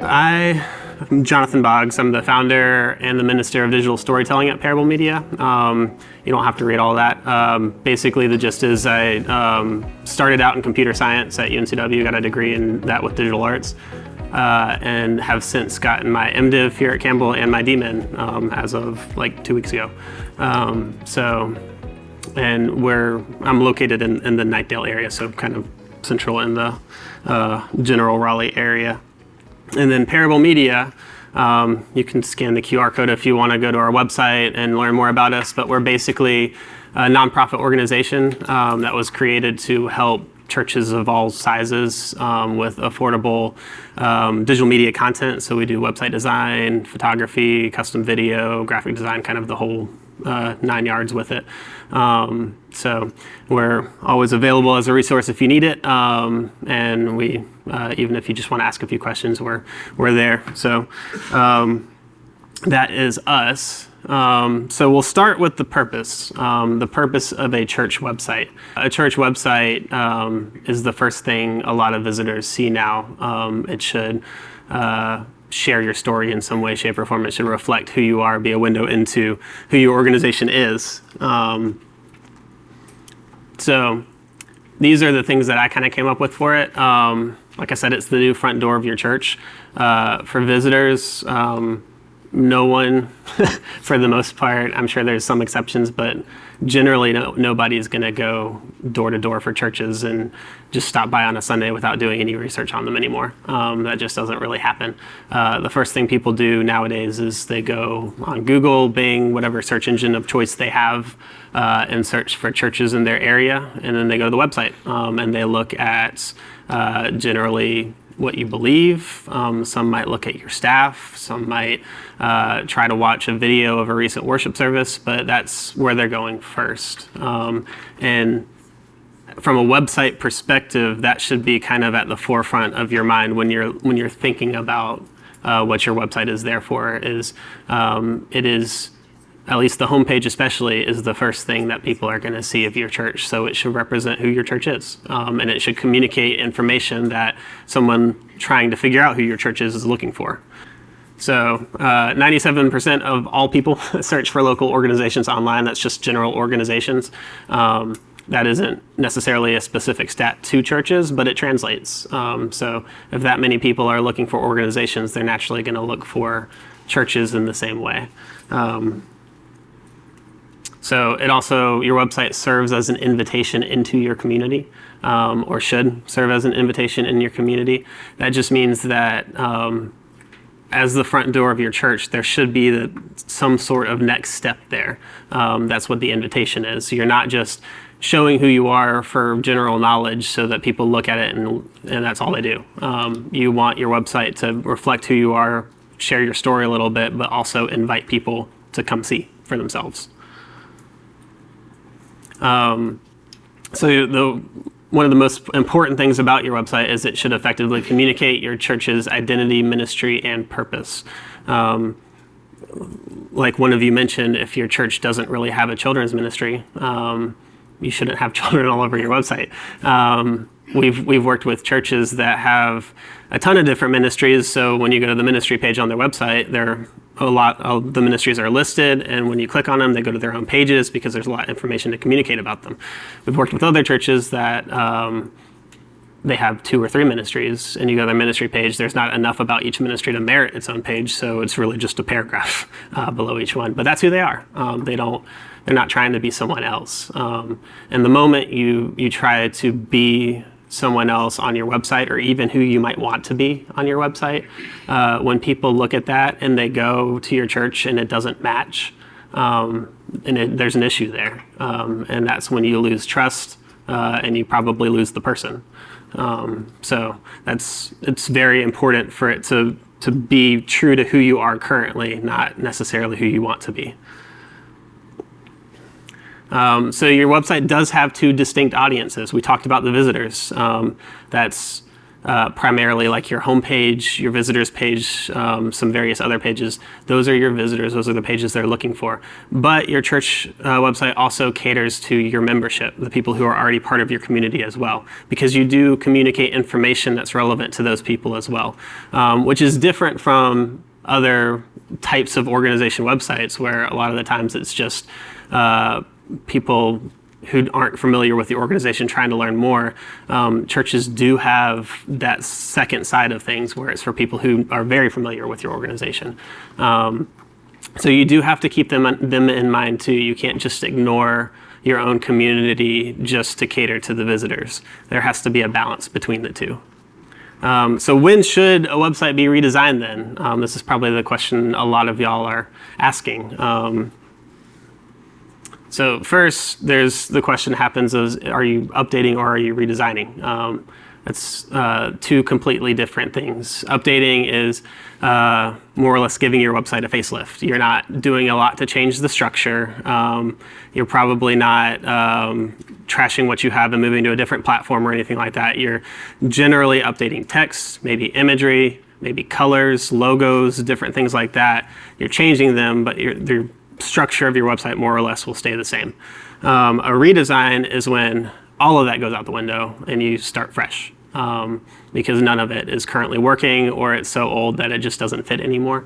I'm Jonathan Boggs. I'm the founder and the Minister of Digital Storytelling at Parable Media. You don't have to read all that. Basically, the gist is I started out in computer science at UNCW, got a degree in that with digital arts, and have since gotten my MDiv here at Campbell and my DMin as of like 2 weeks ago. I'm located in the Knightdale area, so kind of central in the general Raleigh area. And then Parable Media, you can scan the QR code if you want to go to our website and learn more about us, but we're basically a nonprofit organization that was created to help churches of all sizes with affordable digital media content. So we do website design, photography, custom video, graphic design, kind of the whole 9 yards with it. So we're always available as a resource if you need it, and we even if you just want to ask a few questions, we're there. So that is us. So we'll start with the purpose of a church website. A church website is the first thing a lot of visitors see now. It should share your story in some way, shape, or form. It should reflect who you are, be a window into who your organization is. So these are the things that I kind of came up with for it. Like I said, it's the new front door of your church. For visitors, no one, for the most part, I'm sure there's some exceptions, but generally nobody's going to go door to door for churches and just stop by on a Sunday without doing any research on them anymore. That just doesn't really happen. The first thing people do nowadays is they go on Google, Bing, whatever search engine of choice they have, and search for churches in their area, and then they go to the website and they look at generally what you believe. Some might look at your staff. Some might try to watch a video of a recent worship service, but that's where they're going first. And from a website perspective, that should be kind of at the forefront of your mind when you're thinking about what your website is there for. It is, at least the homepage especially, is the first thing that people are going to see of your church. So it should represent who your church is. And it should communicate information that someone trying to figure out who your church is looking for. So 97% of all people search for local organizations online. That's just general organizations. That isn't necessarily a specific stat to churches, but it translates. So if that many people are looking for organizations, they're naturally going to look for churches in the same way. So it also, your website serves as an invitation into your community, or should serve as an invitation in your community. That just means that as the front door of your church, there should be some sort of next step there. That's what the invitation is. So you're not just showing who you are for general knowledge so that people look at it and that's all they do. You want your website to reflect who you are, share your story a little bit, but also invite people to come see for themselves. So one of the most important things about your website is it should effectively communicate your church's identity, ministry, and purpose. Like one of you mentioned, if your church doesn't really have a children's ministry, you shouldn't have children all over your website. We've worked with churches that have a ton of different ministries. So when you go to the ministry page on their website, a lot of the ministries are listed, and when you click on them, they go to their own pages because there's a lot of information to communicate about them. We've worked with other churches that they have 2 or 3 ministries, and you go to their ministry page, there's not enough about each ministry to merit its own page, so it's really just a paragraph below each one. But that's who they are. They're not trying to be someone else. And the moment you try to be someone else on your website, or even who you might want to be on your website, when people look at that and they go to your church and it doesn't match, there's an issue there. And that's when you lose trust, and you probably lose the person. So it's very important for it to be true to who you are currently, not necessarily who you want to be. So your website does have 2 distinct audiences. We talked about the visitors. That's primarily like your homepage, your visitors page, some various other pages. Those are your visitors. Those are the pages they're looking for. But your church website also caters to your membership, the people who are already part of your community as well, because you do communicate information that's relevant to those people as well, which is different from other types of organization websites where a lot of the times it's just people who aren't familiar with the organization trying to learn more. Churches do have that second side of things where it's for people who are very familiar with your organization. So you do have to keep them in mind too. You can't just ignore your own community just to cater to the visitors. There has to be a balance between the two. So when should a website be redesigned then? This is probably the question a lot of y'all are asking. So first, there's the question happens is, are you updating or are you redesigning? That's two completely different things. Updating is more or less giving your website a facelift. You're not doing a lot to change the structure. You're probably not trashing what you have and moving to a different platform or anything like that. You're generally updating text, maybe imagery, maybe colors, logos, different things like that. You're changing them, but the structure of your website more or less will stay the same. A redesign is when all of that goes out the window and you start fresh, because none of it is currently working or it's so old that it just doesn't fit anymore.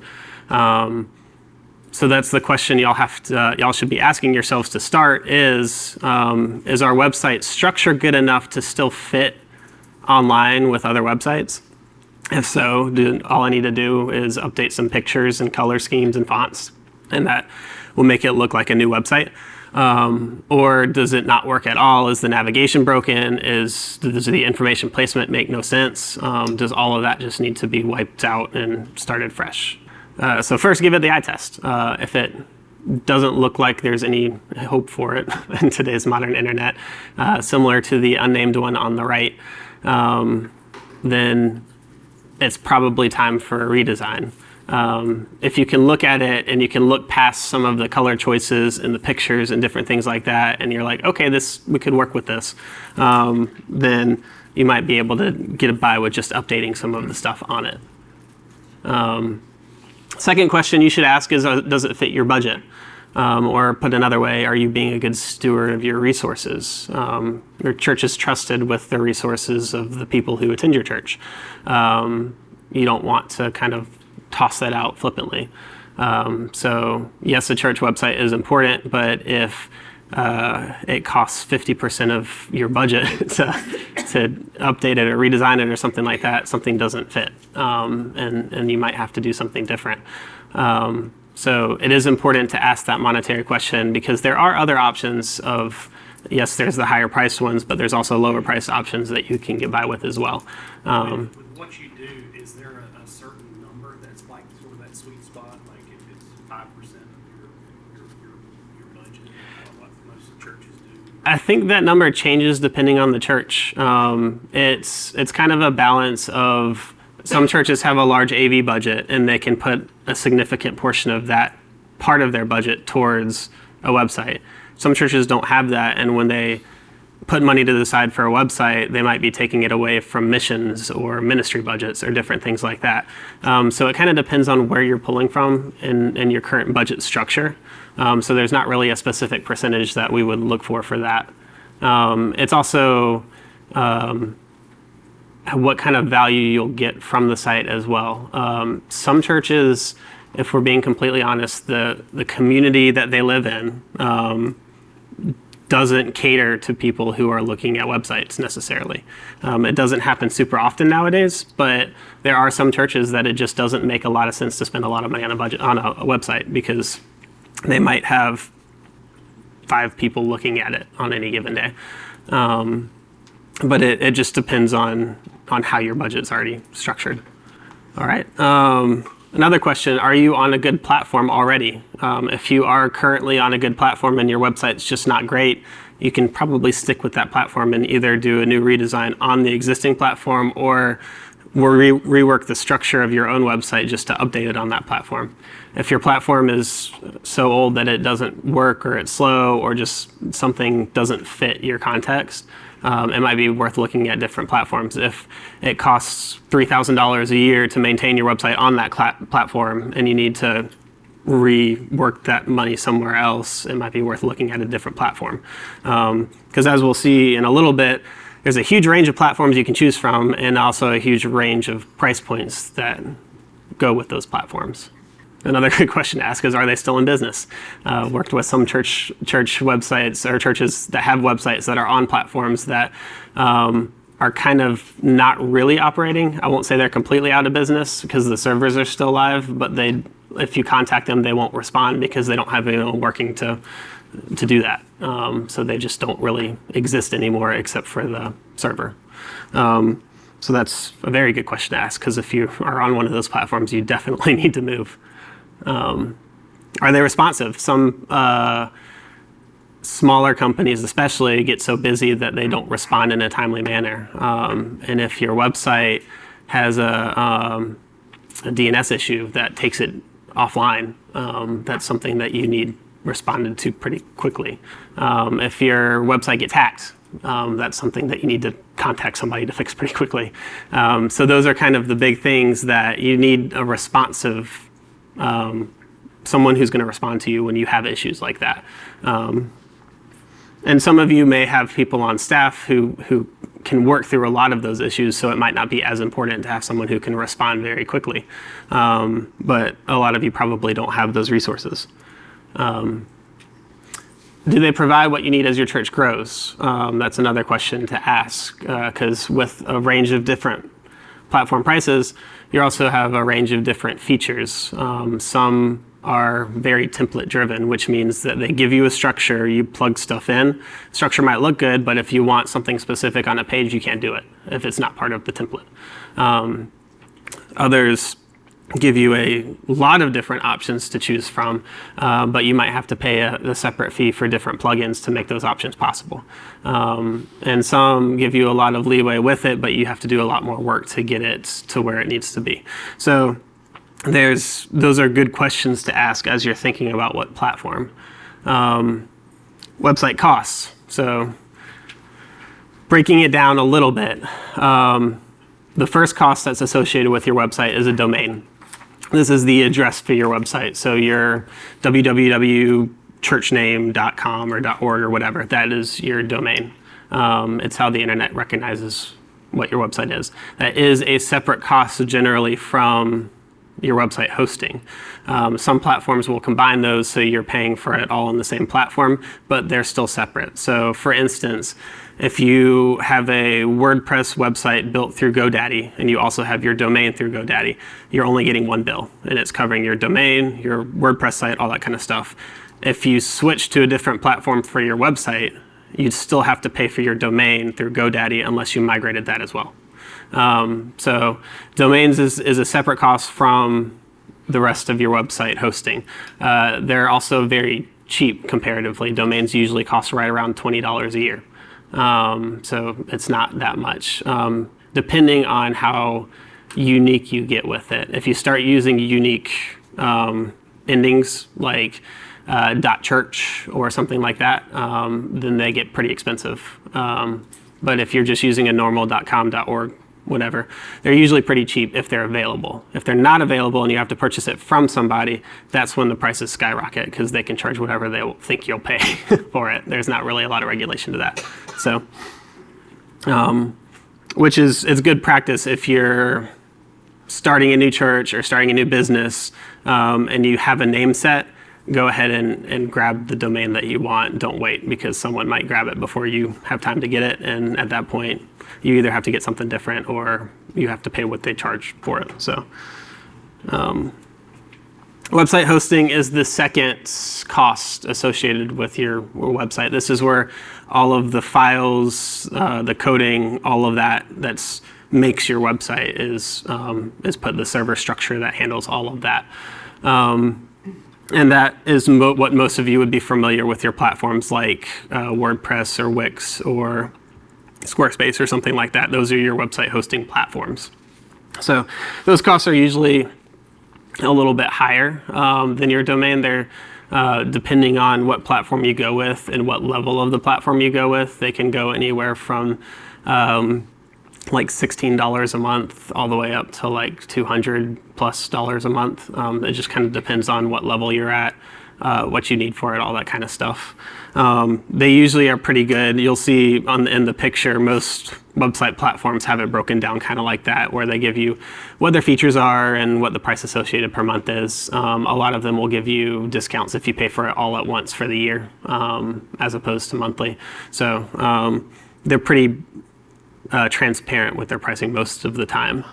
So that's the question y'all should be asking yourselves to start is our website structure good enough to still fit online with other websites? If so, all I need to do is update some pictures and color schemes and fonts, and that will make it look like a new website. Or does it not work at all? Is the navigation broken? Does the information placement make no sense? Does all of that just need to be wiped out and started fresh? So first, give it the eye test. If it doesn't look like there's any hope for it in today's modern internet, similar to the unnamed one on the right, then it's probably time for a redesign. If you can look at it and you can look past some of the color choices and the pictures and different things like that, and you're like, okay, we could work with this, then you might be able to get by with just updating some of the stuff on it. Second question you should ask is, does it fit your budget? Or put another way, are you being a good steward of your resources? Your church is trusted with the resources of the people who attend your church. You don't want to kind of toss that out flippantly. So yes, a church website is important, but if it costs 50% of your budget to update it or redesign it or something like that, something doesn't fit, and you might have to do something different. So it is important to ask that monetary question, because there are other options of, yes, there's the higher priced ones, but there's also lower priced options that you can get by with as well. With what you do, is there a certain number that's like sort of that sweet spot? Like if it's 5% of your budget, what most churches do? I think that number changes depending on the church. It's kind of a balance of, some churches have a large AV budget and they can put a significant portion of that part of their budget towards a website. Some churches don't have that, and when they put money to the side for a website, they might be taking it away from missions or ministry budgets or different things like that. So it kind of depends on where you're pulling from in your current budget structure. So there's not really a specific percentage that we would look for that. It's also what kind of value you'll get from the site as well. Some churches, if we're being completely honest, the community that they live in doesn't cater to people who are looking at websites necessarily. It doesn't happen super often nowadays, but there are some churches that it just doesn't make a lot of sense to spend a lot of money on a website, because they might have 5 people looking at it on any given day. But it just depends on how your budget's already structured. All right. Another question, are you on a good platform already? If you are currently on a good platform and your website's just not great, you can probably stick with that platform and either do a new redesign on the existing platform or rework the structure of your own website just to update it on that platform. If your platform is so old that it doesn't work or it's slow or just something doesn't fit your context, it might be worth looking at different platforms. If it costs $3,000 a year to maintain your website on that platform and you need to rework that money somewhere else, it might be worth looking at a different platform. Because as we'll see in a little bit, there's a huge range of platforms you can choose from, and also a huge range of price points that go with those platforms. Another good question to ask is, are they still in business? Worked with some church websites or churches that have websites that are on platforms that are kind of not really operating. I won't say they're completely out of business because the servers are still live, but if you contact them, they won't respond because they don't have anyone working to do that. So they just don't really exist anymore except for the server. So that's a very good question to ask, because if you are on one of those platforms, you definitely need to move. Are they responsive? Some smaller companies especially get so busy that they don't respond in a timely manner. And if your website has a DNS issue that takes it offline, that's something that you need responded to pretty quickly. If your website gets hacked, that's something that you need to contact somebody to fix pretty quickly. So those are kind of the big things that you need a responsive, someone who's going to respond to you when you have issues like that. And some of you may have people on staff who can work through a lot of those issues, so it might not be as important to have someone who can respond very quickly. But a lot of you probably don't have those resources. Do they provide what you need as your church grows? That's another question to ask, because with a range of different platform prices, you also have a range of different features. Some are very template driven, which means that they give you a structure, you plug stuff in. Structure might look good, but if you want something specific on a page, you can't do it if it's not part of the template. Others give you a lot of different options to choose from, but you might have to pay a separate fee for different plugins to make those options possible. And some give you a lot of leeway with it, but you have to do a lot more work to get it to where it needs to be. So those are good questions to ask as you're thinking about what platform. Website costs. So breaking it down a little bit, the first cost that's associated with your website is a domain. This is the address for your website. So your www.churchname.com or .org or whatever, that is your domain. It's how the internet recognizes what your website is. That is a separate cost generally from your website hosting. Some platforms will combine those, so you're paying for it all on the same platform, but they're still separate. So for instance, if you have a WordPress website built through GoDaddy and you also have your domain through GoDaddy, you're only getting one bill, and it's covering your domain, your WordPress site, all that kind of stuff. If you switch to a different platform for your website, you'd still have to pay for your domain through GoDaddy unless you migrated that as well. So domains is a separate cost from the rest of your website hosting. They're also very cheap comparatively. Domains usually cost right around $20 a year. So it's not that much, depending on how unique you get with it. If you start using unique endings like .church or something like that, then they get pretty expensive. But if you're just using a normal .com, .org, whatever, they're usually pretty cheap if they're available. If they're not available and you have to purchase it from somebody, that's when the prices skyrocket, because they can charge whatever they think you'll pay for it. There's not really a lot of regulation to that. So, which is good practice if you're starting a new church or starting a new business, and you have a name set. Go ahead and grab the domain that you want. Don't wait, because someone might grab it before you have time to get it, and at that point you either have to get something different or you have to pay what they charge for it. So website hosting is the second cost associated with your website. This is where all of the files, the coding, all of that makes your website is put the server structure that handles all of that. And that is what most of you would be familiar with your platforms like WordPress or Wix or Squarespace or something like that. Those are your website hosting platforms. So those costs are usually a little bit higher than your domain. They're Depending on what platform you go with and what level of the platform you go with, they can go anywhere from like $16 a month all the way up to like $200+ a month. It just kind of depends on what level you're at, what you need for it, all that kind of stuff. They usually are pretty good. You'll see in the picture, most website platforms have it broken down kind of like that, where they give you what their features are and what the price associated per month is. A lot of them will give you discounts if you pay for it all at once for the year, as opposed to monthly. So they're pretty transparent with their pricing most of the time.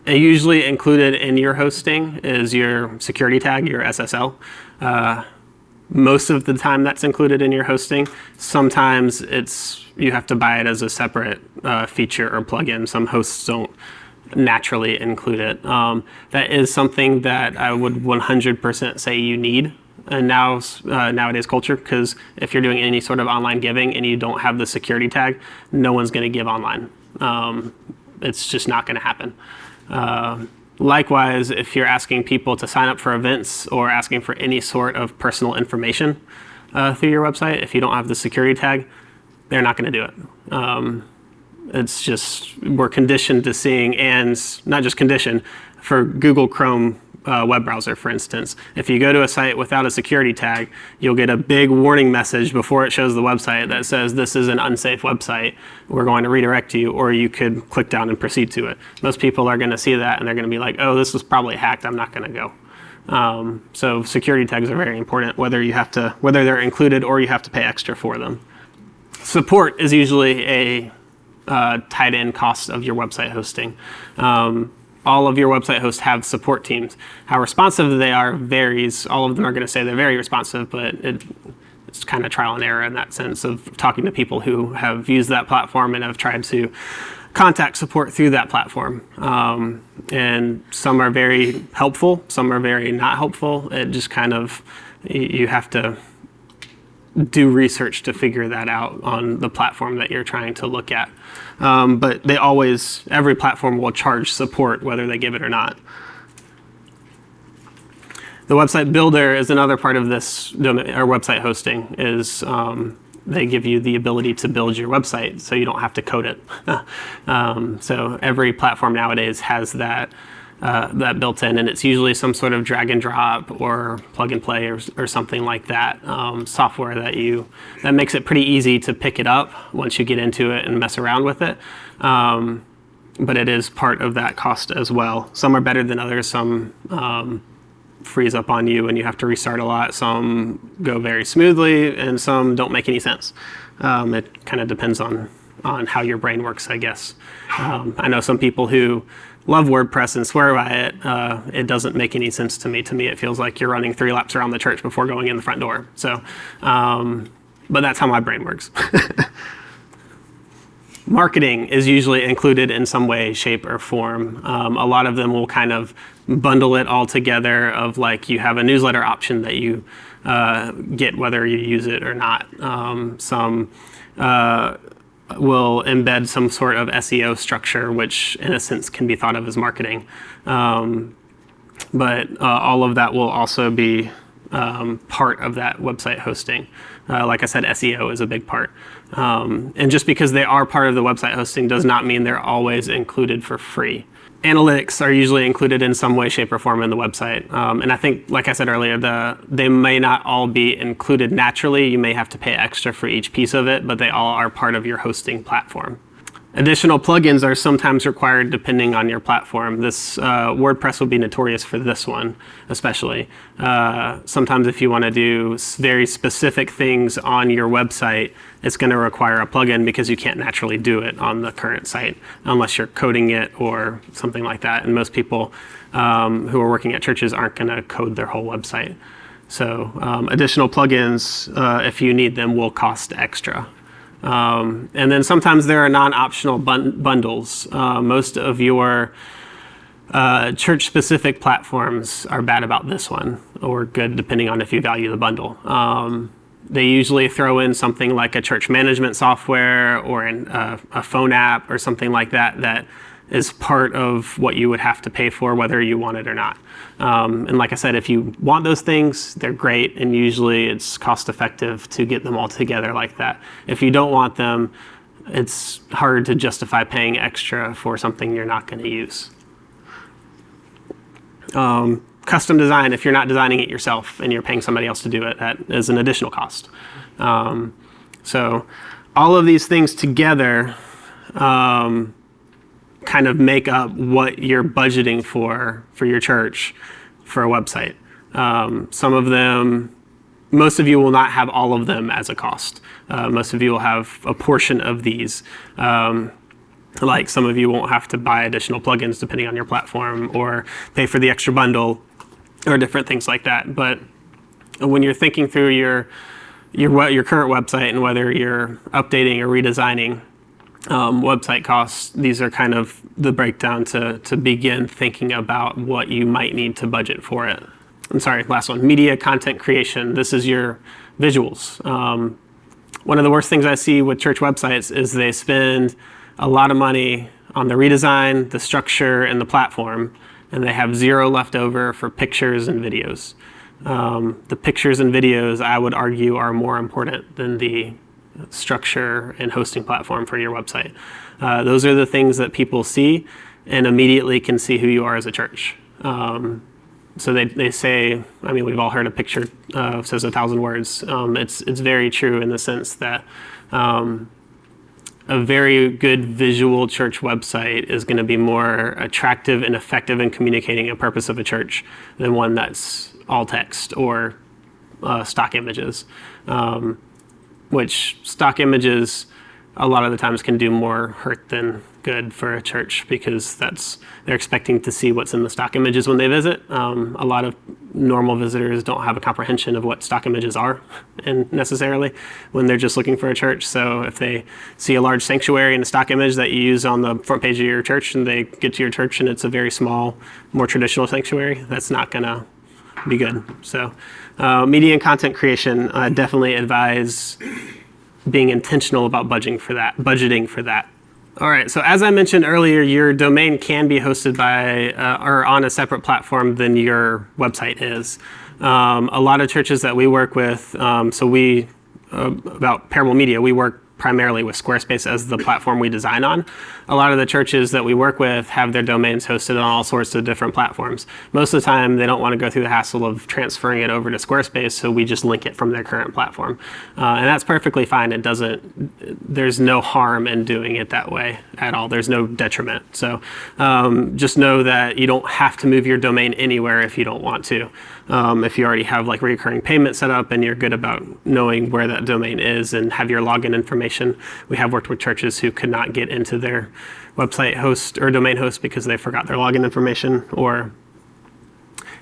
Usually included in your hosting is your security tag, your SSL. Most of the time that's included in your hosting. Sometimes you have to buy it as a separate feature or plugin. Some hosts don't naturally include it. That is something that I would 100% say you need in nowadays culture, because if you're doing any sort of online giving and you don't have the security tag, no one's going to give online. It's just not going to happen. Likewise, if you're asking people to sign up for events or asking for any sort of personal information through your website, if you don't have the security tag, they're not going to do it. It's just, we're conditioned to seeing, and not just conditioned, for Google Chrome web browser, for instance, if you go to a site without a security tag, you'll get a big warning message before it shows the website that says this is an unsafe website, we're going to redirect you, or you could click down and proceed to it. Most people are going to see that and they're going to be like, oh, this was probably hacked, I'm not going to go. So security tags are very important, whether they're included or you have to pay extra for them. Support is usually a tied-in cost of your website hosting. All of your website hosts have support teams. How responsive they are varies. All of them are going to say they're very responsive, but it's kind of trial and error in that sense of talking to people who have used that platform and have tried to contact support through that platform. And some are very helpful, some are very not helpful. It just kind of, you have to do research to figure that out on the platform that you're trying to look at. But every platform will charge support whether they give it or not. The website builder is another part of this website hosting. They give you the ability to build your website so you don't have to code it. So every platform nowadays has that built in, and it's usually some sort of drag and drop or plug and play or something like that, software that makes it pretty easy to pick it up once you get into it and mess around with it. But it is part of that cost as well. Some are better than others. Some freeze up on you and you have to restart a lot. Some go very smoothly and some don't make any sense. It kind of depends on how your brain works, I guess. I know some people who love WordPress and swear by it. It doesn't make any sense to me. To me, it feels like you're running 3 laps around the church before going in the front door. So, but that's how my brain works. Marketing is usually included in some way, shape, or form. A lot of them will kind of bundle it all together of like you have a newsletter option that you get whether you use it or not. Some will embed some sort of SEO structure, which in a sense can be thought of as marketing. But all of that will also be part of that website hosting. Like I said, SEO is a big part. And just because they are part of the website hosting does not mean they're always included for free. Analytics are usually included in some way, shape, or form in the website. And I think, like I said earlier, they may not all be included naturally. You may have to pay extra for each piece of it, but they all are part of your hosting platform. Additional plugins are sometimes required depending on your platform. WordPress will be notorious for this one, especially. Sometimes if you want to do very specific things on your website, it's going to require a plugin because you can't naturally do it on the current site unless you're coding it or something like that. And most people who are working at churches aren't going to code their whole website. So additional plugins, if you need them, will cost extra. And then sometimes there are non-optional bundles. Most of your church-specific platforms are bad about this one, or good depending on if you value the bundle. They usually throw in something like a church management software or a phone app or something like that is part of what you would have to pay for whether you want it or not. And like I said, if you want those things, they're great, and usually it's cost effective to get them all together like that. If you don't want them, it's hard to justify paying extra for something you're not going to use. Custom design, if you're not designing it yourself and you're paying somebody else to do it, that is an additional cost. So all of these things together kind of make up what you're budgeting for your church for a website. Some of them, most of you will not have all of them as a cost. Most of you will have a portion of these. Like some of you won't have to buy additional plugins depending on your platform or pay for the extra bundle or different things like that. But when you're thinking through your current website and whether you're updating or redesigning website costs, these are kind of the breakdown to begin thinking about what you might need to budget for it. I'm sorry, last one, media content creation. This is your visuals. One of the worst things I see with church websites is they spend a lot of money on the redesign, the structure, and the platform, and they have zero left over for pictures and videos. The pictures and videos, I would argue, are more important than the structure and hosting platform for your website. Those are the things that people see and immediately can see who you are as a church. So they say, I mean, we've all heard a picture says 1,000 words. It's very true in the sense that a very good visual church website is going to be more attractive and effective in communicating a purpose of a church than one that's all text or stock images. Which stock images a lot of the times can do more hurt than good for a church because they're expecting to see what's in the stock images when they visit. A lot of normal visitors don't have a comprehension of what stock images are and necessarily when they're just looking for a church. So if they see a large sanctuary and a stock image that you use on the front page of your church and they get to your church and it's a very small, more traditional sanctuary, that's not gonna be good. So media and content creation, definitely advise being intentional about budgeting for that. All right, so as I mentioned earlier, your domain can be hosted by or on a separate platform than your website is. A lot of churches that we work with, about Parable Media, we work primarily with Squarespace as the platform we design on. A lot of the churches that we work with have their domains hosted on all sorts of different platforms. Most of the time, they don't want to go through the hassle of transferring it over to Squarespace, so we just link it from their current platform. And that's perfectly fine. There's no harm in doing it that way at all. There's no detriment. So just know that you don't have to move your domain anywhere if you don't want to. If you already have like recurring payment set up and you're good about knowing where that domain is and have your login information. We have worked with churches who could not get into their website host or domain host because they forgot their login information, or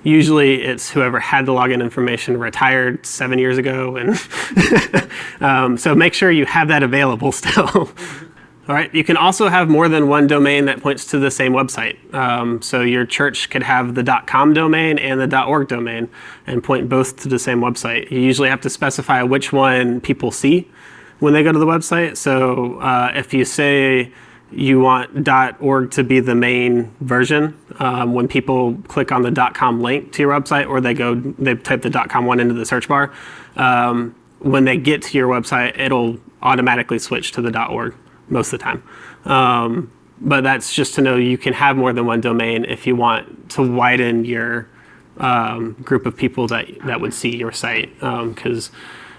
usually it's whoever had the login information retired 7 years ago. And so make sure you have that available still. All right, you can also have more than one domain that points to the same website. So your church could have the .com domain and the .org domain and point both to the same website. You usually have to specify which one people see when they go to the website. So if you say you want .org to be the main version, when people click on the .com link to your website or they type the .com one into the search bar, when they get to your website, it'll automatically switch to the .org most of the time. But that's just to know you can have more than one domain if you want to widen your group of people that would see your site, because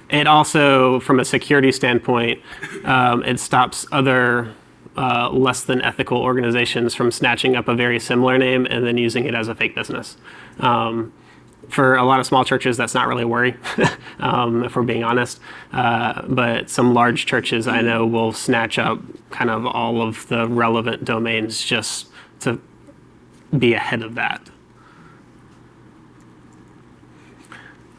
it also, from a security standpoint, it stops other less than ethical organizations from snatching up a very similar name and then using it as a fake business. For a lot of small churches, that's not really a worry, if we're being honest. But some large churches I know will snatch up kind of all of the relevant domains just to be ahead of that.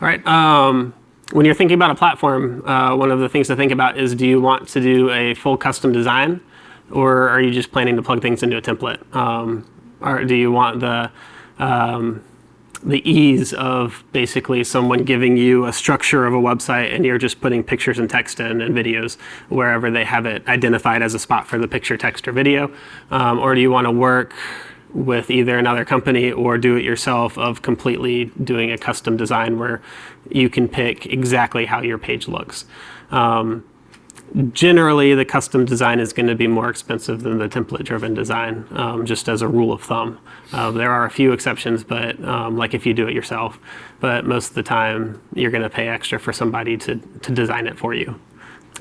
All right. When you're thinking about a platform, one of the things to think about is, do you want to do a full custom design, or are you just planning to plug things into a template? Or do you want the ease of basically someone giving you a structure of a website and you're just putting pictures and text in and videos wherever they have it identified as a spot for the picture, text, or video? Or do you want to work with either another company or do it yourself of completely doing a custom design where you can pick exactly how your page looks? Generally, the custom design is going to be more expensive than the template-driven design, just as a rule of thumb. There are a few exceptions, but like if you do it yourself, but most of the time you're going to pay extra for somebody to design it for you.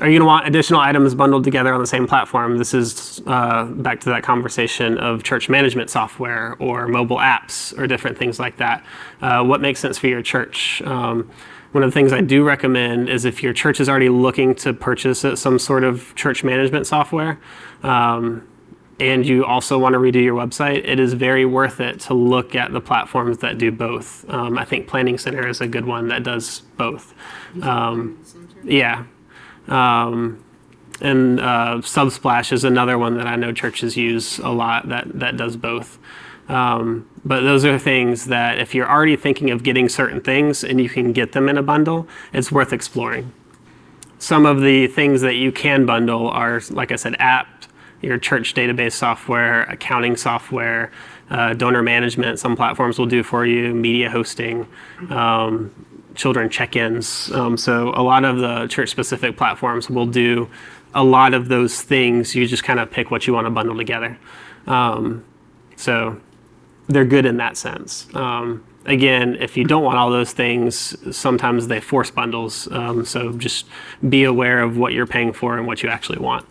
Are you going to want additional items bundled together on the same platform? This is back to that conversation of church management software or mobile apps or different things like that. What makes sense for your church? One of the things I do recommend is if your church is already looking to purchase some sort of church management software, and you also want to redo your website, it is very worth it to look at the platforms that do both. I think Planning Center is a good one that does both. Yeah. And Subsplash is another one that I know churches use a lot that does both. But those are things that if you're already thinking of getting certain things and you can get them in a bundle, it's worth exploring. Some of the things that you can bundle are, like I said, your church database software, accounting software, donor management. Some platforms will do for you, media hosting, children check-ins. So a lot of the church-specific platforms will do a lot of those things. You just kind of pick what you want to bundle together. So they're good in that sense. Again, if you don't want all those things, sometimes they force bundles. So just be aware of what you're paying for and what you actually want.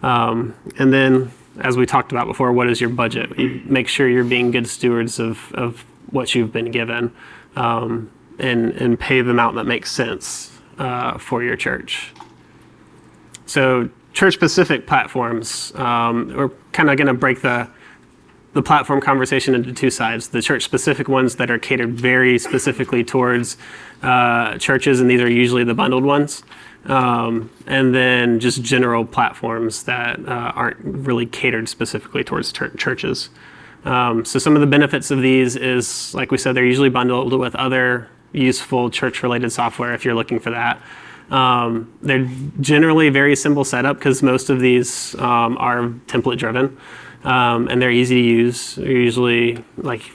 And then, as we talked about before, what is your budget? You make sure you're being good stewards of what you've been given, and pay the amount that makes sense for your church. So church-specific platforms, we're kind of going to break the platform conversation into two sides. The church-specific ones that are catered very specifically towards churches, and these are usually the bundled ones. And then just general platforms that aren't really catered specifically towards churches. So some of the benefits of these is, like we said, they're usually bundled with other useful church-related software if you're looking for that. They're generally very simple setup because most of these are template-driven. And they're easy to use. They're usually,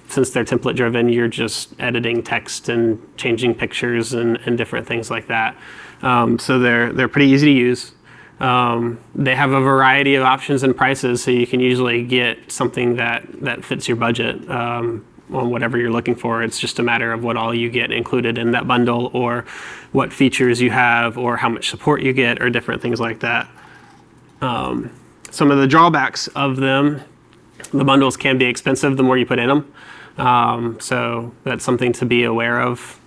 since they're template driven, you're just editing text and changing pictures and different things like that. So they're pretty easy to use. They have a variety of options and prices, so you can usually get something that fits your budget on whatever you're looking for. It's just a matter of what all you get included in that bundle, or what features you have, or how much support you get, or different things like that. Some of the drawbacks of them, the bundles can be expensive the more you put in them. So that's something to be aware of.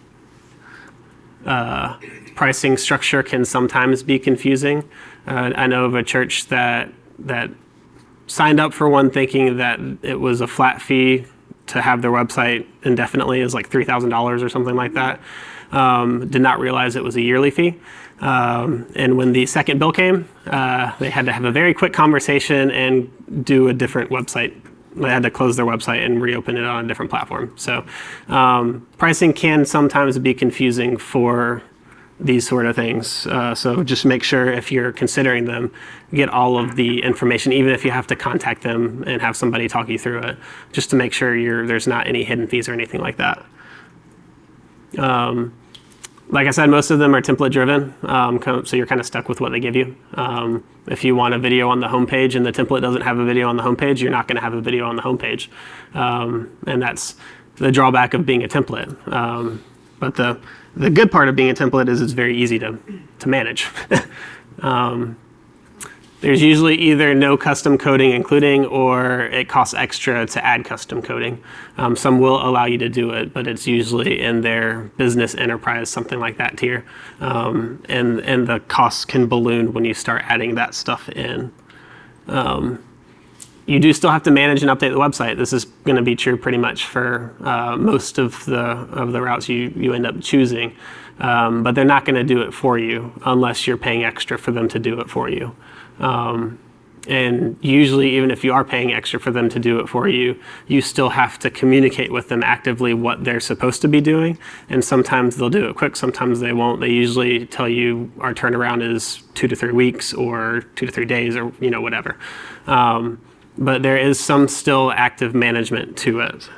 Pricing structure can sometimes be confusing. I know of a church that signed up for one thinking that it was a flat fee to have their website indefinitely, is like $3,000 or something like that. Did not realize it was a yearly fee. And when the second bill came, they had to have a very quick conversation and do a different website. They had to close their website and reopen it on a different platform. So pricing can sometimes be confusing for these sort of things. So just make sure if you're considering them, get all of the information, even if you have to contact them and have somebody talk you through it, just to make sure there's not any hidden fees or anything like that. Like I said, most of them are template driven, so you're kind of stuck with what they give you. If you want a video on the homepage and the template doesn't have a video on the homepage, you're not going to have a video on the homepage. And that's the drawback of being a template. But the good part of being a template is it's very easy to manage. There's usually either no custom coding including, or it costs extra to add custom coding. Some will allow you to do it, but it's usually in their business enterprise, something like that tier. And the costs can balloon when you start adding that stuff in. You do still have to manage and update the website. This is going to be true pretty much for most of the routes you end up choosing. But they're not going to do it for you unless you're paying extra for them to do it for you. And usually, even if you are paying extra for them to do it for you, you still have to communicate with them actively what they're supposed to be doing. And sometimes they'll do it quick, sometimes they won't. They usually tell you our turnaround is 2 to 3 weeks or 2 to 3 days or whatever. But there is some still active management to it.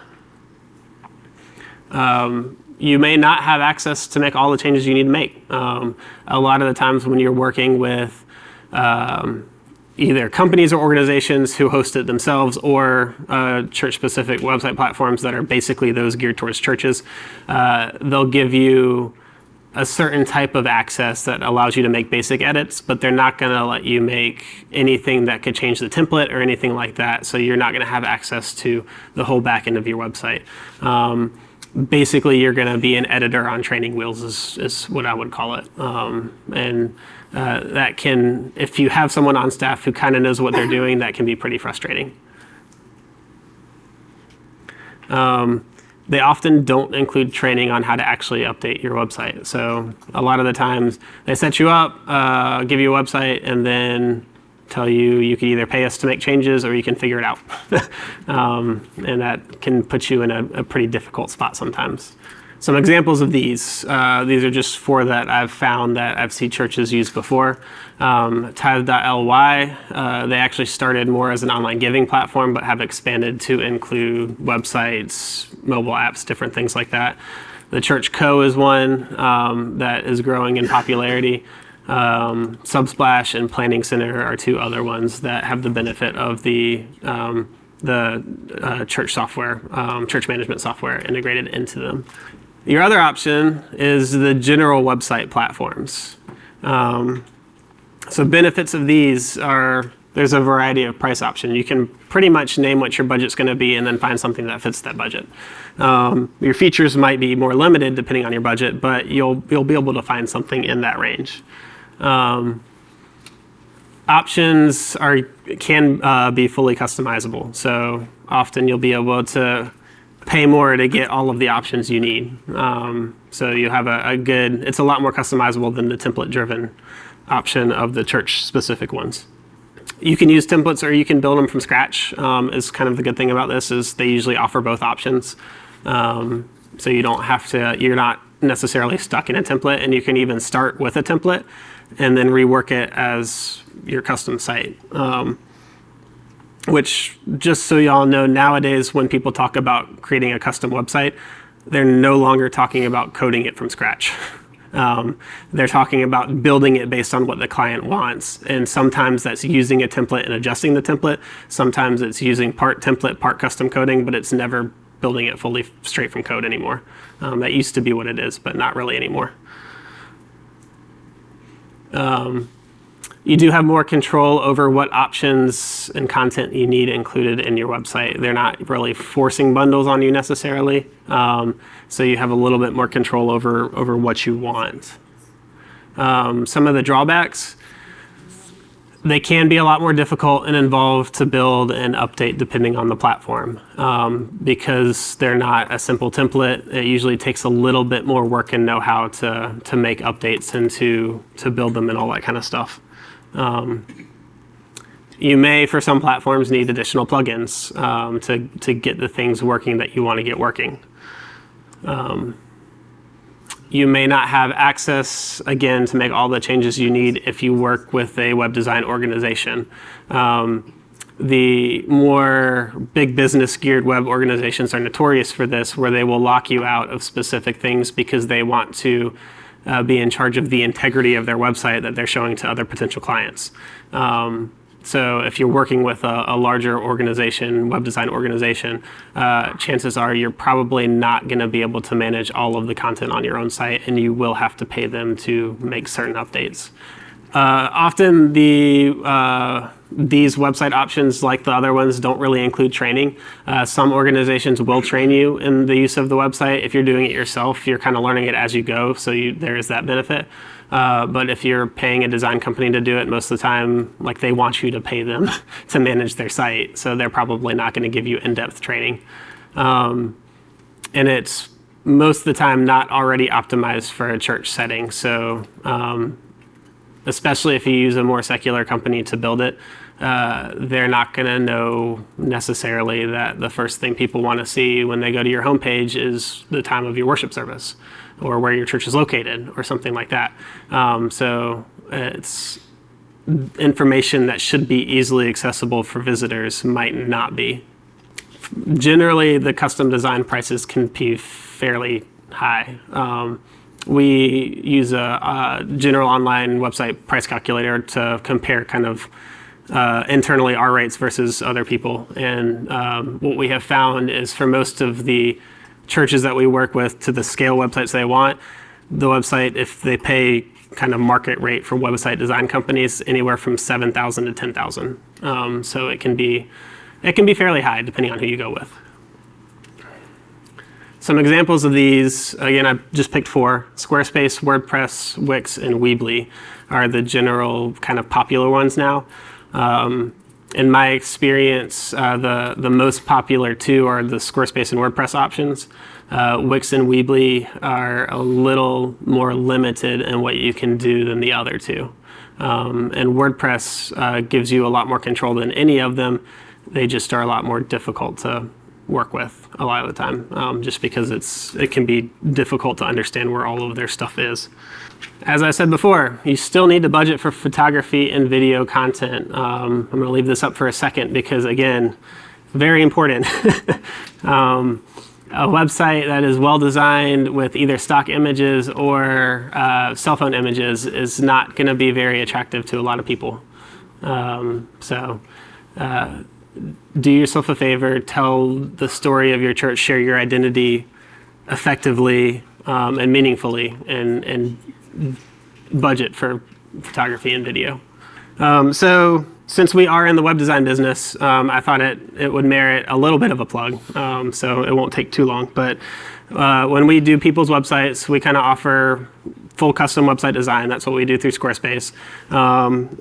You may not have access to make all the changes you need to make. A lot of the times when you're working with either companies or organizations who host it themselves or church-specific website platforms that are basically those geared towards churches, they'll give you a certain type of access that allows you to make basic edits, but they're not going to let you make anything that could change the template or anything like that, so you're not going to have access to the whole back end of your website. Basically, you're going to be an editor on training wheels is what I would call it. That can, if you have someone on staff who kind of knows what they're doing, that can be pretty frustrating. They often don't include training on how to actually update your website. So a lot of the times they set you up, give you a website, and then tell you can either pay us to make changes or you can figure it out. And that can put you in a pretty difficult spot sometimes. Some examples of these are just 4 that I've found that I've seen churches use before. Tithe.ly, they actually started more as an online giving platform, but have expanded to include websites, mobile apps, different things like that. The Church Co. is one that is growing in popularity. Subsplash and Planning Center are 2 other ones that have the benefit of the church software, church management software integrated into them. Your other option is the general website platforms. So benefits of these are, there's a variety of price options. You can pretty much name what your budget's going to be and then find something that fits that budget. Your features might be more limited depending on your budget, but you'll be able to find something in that range. Options can be fully customizable. So often you'll be able to pay more to get all of the options you need. So you have it's a lot more customizable than the template-driven option of the church-specific ones. You can use templates or you can build them from scratch. Is kind of the good thing about this is they usually offer both options. So you don't have to, you're not necessarily stuck in a template, and you can even start with a template and then rework it as your custom site. Which, just so y'all know, nowadays when people talk about creating a custom website, they're no longer talking about coding it from scratch. They're talking about building it based on what the client wants. And sometimes that's using a template and adjusting the template. Sometimes it's using part template, part custom coding, but it's never building it fully straight from code anymore. That used to be what it is, but not really anymore. You do have more control over what options and content you need included in your website. They're not really forcing bundles on you necessarily. So you have a little bit more control over what you want. Some of the drawbacks, they can be a lot more difficult and involved to build and update depending on the platform. Because they're not a simple template, it usually takes a little bit more work and know-how to make updates and to build them and all that kind of stuff. You may, for some platforms, need additional plugins to get the things working that you want to get working. You may not have access, again, to make all the changes you need if you work with a web design organization. The more big business geared web organizations are notorious for this, where they will lock you out of specific things because they want to be in charge of the integrity of their website that they're showing to other potential clients. So if you're working with a larger organization, web design organization, chances are you're probably not going to be able to manage all of the content on your own site, and you will have to pay them to make certain updates. Often these website options, like the other ones, don't really include training. Some organizations will train you in the use of the website. If you're doing it yourself, you're kind of learning it as you go, so there is that benefit. But if you're paying a design company to do it, most of the time, like, they want you to pay them to manage their site, so they're probably not going to give you in-depth training. And it's most of the time not already optimized for a church setting. So especially if you use a more secular company to build it, they're not going to know necessarily that the first thing people want to see when they go to your homepage is the time of your worship service or where your church is located or something like that. So it's information that should be easily accessible for visitors might not be. Generally, the custom design prices can be fairly high. We use a general online website price calculator to compare kind of internally our rates versus other people. And what we have found is for most of the churches that we work with to the scale websites they want, the website, if they pay kind of market rate for website design companies, anywhere from 7,000 to 10,000. So it can be fairly high depending on who you go with. Some examples of these, again, I just picked 4. Squarespace, WordPress, Wix, and Weebly are the general kind of popular ones now. In my experience, the most popular 2 are the Squarespace and WordPress options. Wix and Weebly are a little more limited in what you can do than the other 2. And WordPress gives you a lot more control than any of them. They just are a lot more difficult to work with a lot of the time, just because it can be difficult to understand where all of their stuff is. As I said before, you still need to budget for photography and video content. I'm going to leave this up for a second because, again, very important. A website that is well designed with either stock images or cell phone images is not going to be very attractive to a lot of people. Do yourself a favor, tell the story of your church, share your identity effectively and meaningfully, and budget for photography and video. So since we are in the web design business, I thought it would merit a little bit of a plug, so it won't take too long. But when we do people's websites, we kind of offer full custom website design. That's what we do through Squarespace.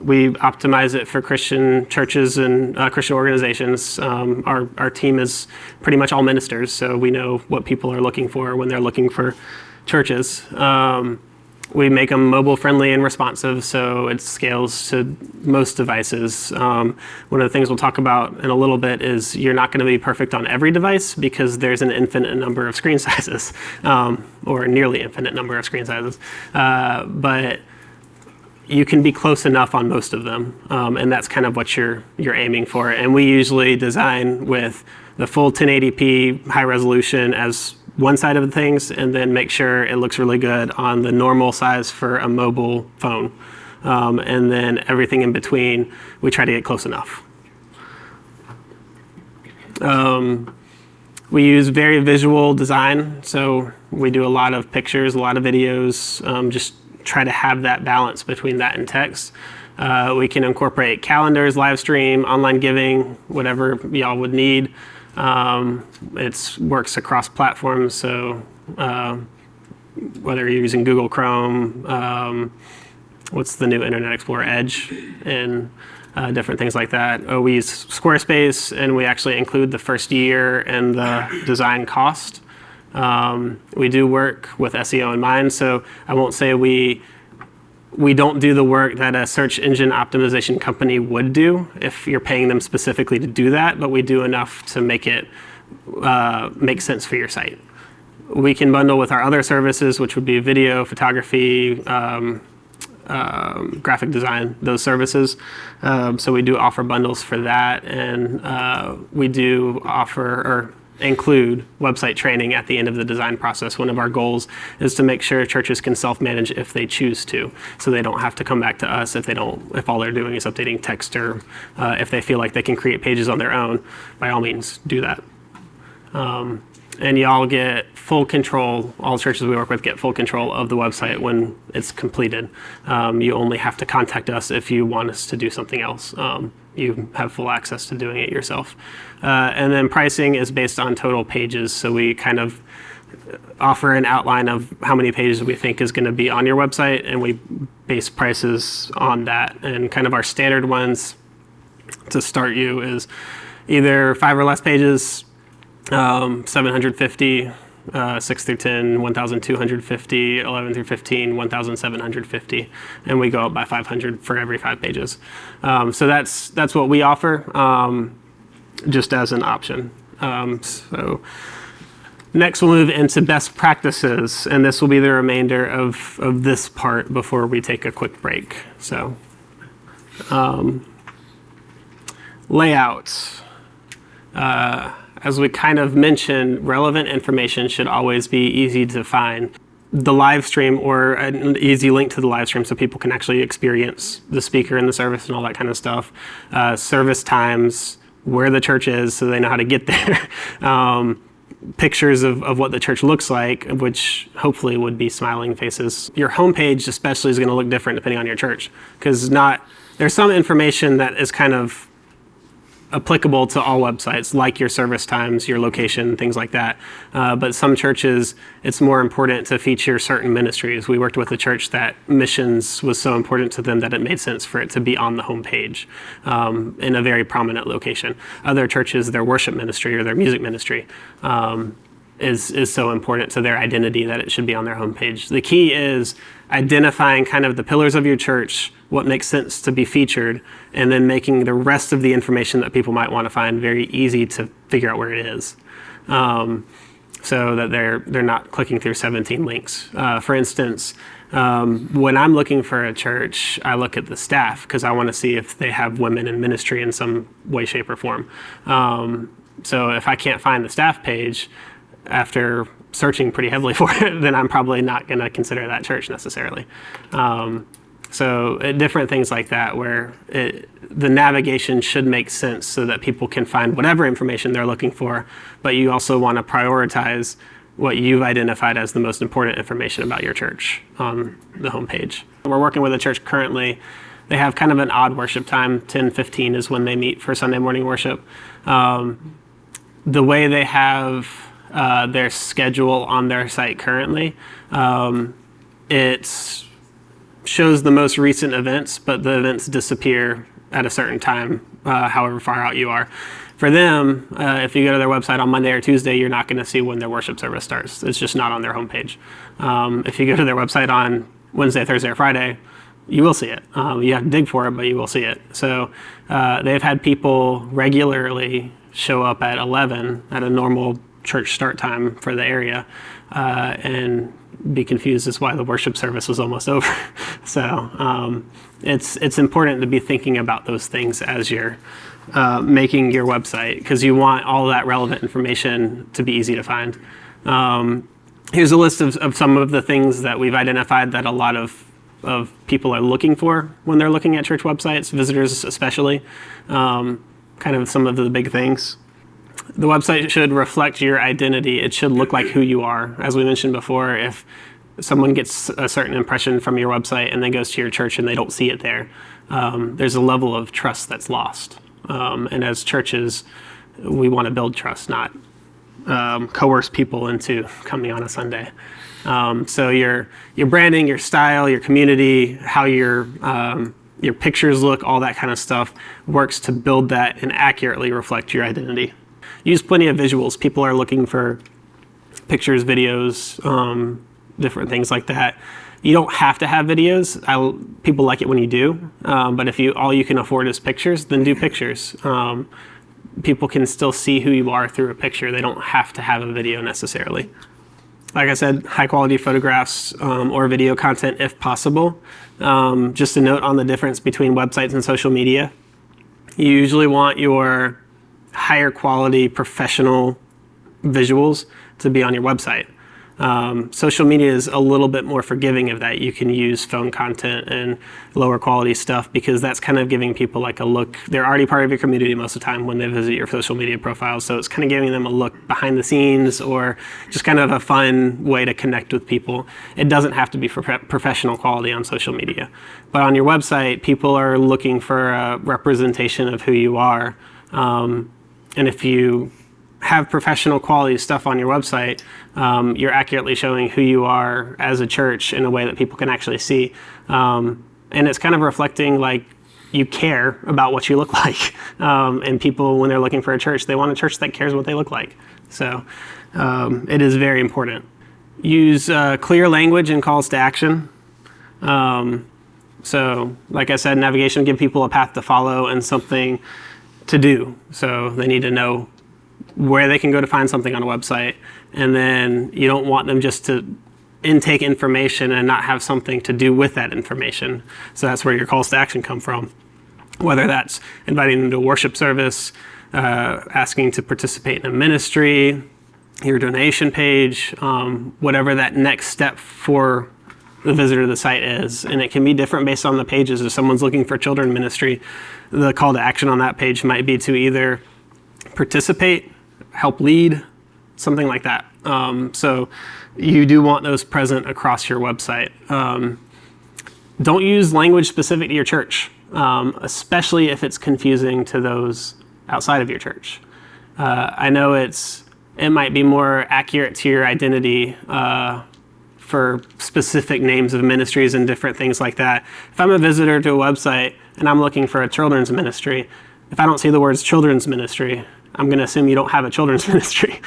We optimize it for Christian churches and Christian organizations. Our team is pretty much all ministers, so we know what people are looking for when they're looking for churches. We make them mobile friendly and responsive, so it scales to most devices. One of the things we'll talk about in a little bit is you're not going to be perfect on every device because there's an infinite number of screen sizes, or nearly infinite number of screen sizes. But you can be close enough on most of them, and that's kind of what you're aiming for. And we usually design with the full 1080p high resolution as one side of the things, and then make sure it looks really good on the normal size for a mobile phone. And then everything in between, we try to get close enough. We use very visual design, so we do a lot of pictures, a lot of videos, just try to have that balance between that and text. We can incorporate calendars, live stream, online giving, whatever y'all would need. It works across platforms, so whether you're using Google Chrome, what's the new Internet Explorer, Edge, and different things like that. We use Squarespace, and we actually include the first year and the design cost. We do work with SEO in mind, so I won't say we don't do the work that a search engine optimization company would do if you're paying them specifically to do that, but we do enough to make it make sense for your site. We can bundle with our other services, which would be video, photography, graphic design, those services. So we do offer bundles for that, and we do offer or include website training at the end of the design process. One of our goals is to make sure churches can self-manage if they choose to, so they don't have to come back to us if all they're doing is updating text, or if they feel like they can create pages on their own. By all means, do that. And y'all get full control, all churches we work with get full control of the website when it's completed. You only have to contact us if you want us to do something else. You have full access to doing it yourself. And then pricing is based on total pages, so we kind of offer an outline of how many pages we think is going to be on your website, and we base prices on that. And kind of our standard ones to start you is either 5 or less pages, $750, 6 through 10, 1,250, 11 through 15, 1,750, and we go up by 500 for every 5 pages. So that's what we offer, just as an option. So next we'll move into best practices, and this will be the remainder of this part before we take a quick break. So layout. As we kind of mentioned, relevant information should always be easy to find. The live stream, or an easy link to the live stream so people can actually experience the speaker in the service and all that kind of stuff. Service times, where the church is so they know how to get there. Pictures of what the church looks like, which hopefully would be smiling faces. Your homepage especially is going to look different depending on your church, because there's some information that is kind of applicable to all websites, like your service times, your location, things like that. But some churches, it's more important to feature certain ministries. We worked with a church that missions was so important to them that it made sense for it to be on the homepage in a very prominent location. Other churches, their worship ministry or their music ministry is so important to their identity that it should be on their homepage. The key is identifying kind of the pillars of your church, what makes sense to be featured, and then making the rest of the information that people might want to find very easy to figure out where it is, so that they're not clicking through 17 links. For instance, when I'm looking for a church, I look at the staff because I want to see if they have women in ministry in some way, shape, or form. So if I can't find the staff page after searching pretty heavily for it, then I'm probably not going to consider that church necessarily. So different things like that, where the navigation should make sense so that people can find whatever information they're looking for, but you also want to prioritize what you've identified as the most important information about your church on the homepage. We're working with a church currently. They have kind of an odd worship time. 10:15 is when they meet for Sunday morning worship. The way they have their schedule on their site currently, it shows the most recent events, but the events disappear at a certain time, however far out you are. For them, if you go to their website on Monday or Tuesday, you're not going to see when their worship service starts. It's just not on their homepage. If you go to their website on Wednesday, Thursday, or Friday, you will see it. You have to dig for it, but you will see it. So they've had people regularly show up at 11 at a normal church start time for the area, and be confused as why the worship service was almost over. So it's important to be thinking about those things as you're making your website, because you want all that relevant information to be easy to find. Here's a list of some of the things that we've identified that a lot of people are looking for when they're looking at church websites, visitors especially, kind of some of the big things. The website should reflect your identity. It should look like who you are. As we mentioned before, if someone gets a certain impression from your website and then goes to your church and they don't see it there, there's a level of trust that's lost. And as churches, we want to build trust, not coerce people into coming on a Sunday. So your branding, your style, your community, how your pictures look, all that kind of stuff works to build that and accurately reflect your identity. Use plenty of visuals. People are looking for pictures, videos, different things like that. You don't have to have videos. People like it when you do, but if all you can afford is pictures, then do pictures. People can still see who you are through a picture. They don't have to have a video necessarily. Like I said, high quality photographs or video content if possible. Just a note on the difference between websites and social media. You usually want your higher quality professional visuals to be on your website. Social media is a little bit more forgiving of that. You can use phone content and lower quality stuff because that's kind of giving people like a look. They're already part of your community most of the time when they visit your social media profiles. So it's kind of giving them a look behind the scenes or just kind of a fun way to connect with people. It doesn't have to be for professional quality on social media. But on your website, people are looking for a representation of who you are. And if you have professional quality stuff on your website, you're accurately showing who you are as a church in a way that people can actually see. And it's kind of reflecting like you care about what you look like. And people, when they're looking for a church, they want a church that cares what they look like. So it is very important. Use clear language and calls to action. So like I said, navigation, give people a path to follow and something to do. So they need to know where they can go to find something on a website. And then you don't want them just to intake information and not have something to do with that information. So that's where your calls to action come from. Whether that's inviting them to a worship service, asking to participate in a ministry, your donation page, whatever that next step for the visitor to the site is. And it can be different based on the pages. If someone's looking for children's ministry, the call to action on that page might be to either participate, help lead, something like that. So you do want those present across your website. Don't use language specific to your church, especially if it's confusing to those outside of your church. I know it might be more accurate to your identity for specific names of ministries and different things like that. If I'm a visitor to a website and I'm looking for a children's ministry, if I don't see the words children's ministry, I'm going to assume you don't have a children's ministry.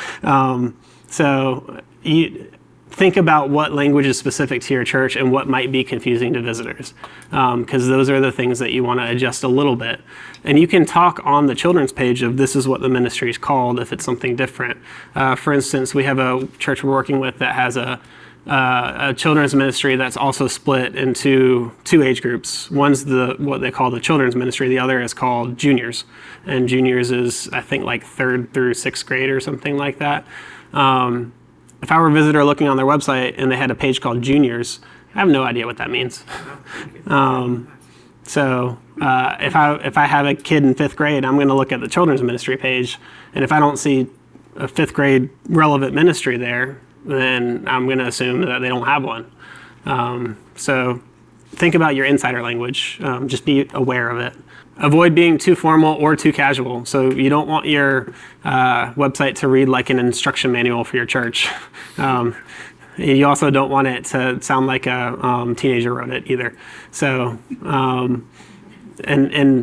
So you think about what language is specific to your church and what might be confusing to visitors, because those are the things that you want to adjust a little bit. And you can talk on the children's page of this is what the ministry is called if it's something different. For instance, we have a church we're working with that has a children's ministry that's also split into two age groups. One's what they call the children's ministry. The other is called juniors. And juniors is, I think, like 3rd through 6th grade or something like that. If I were a visitor looking on their website and they had a page called juniors, I have no idea what that means. So if I have a kid in 5th grade, I'm going to look at the children's ministry page. And if I don't see a 5th grade relevant ministry there, then I'm going to assume that they don't have one. So think about your insider language. Just be aware of it. Avoid being too formal or too casual. So you don't want your website to read like an instruction manual for your church. You also don't want it to sound like a teenager wrote it either. So, and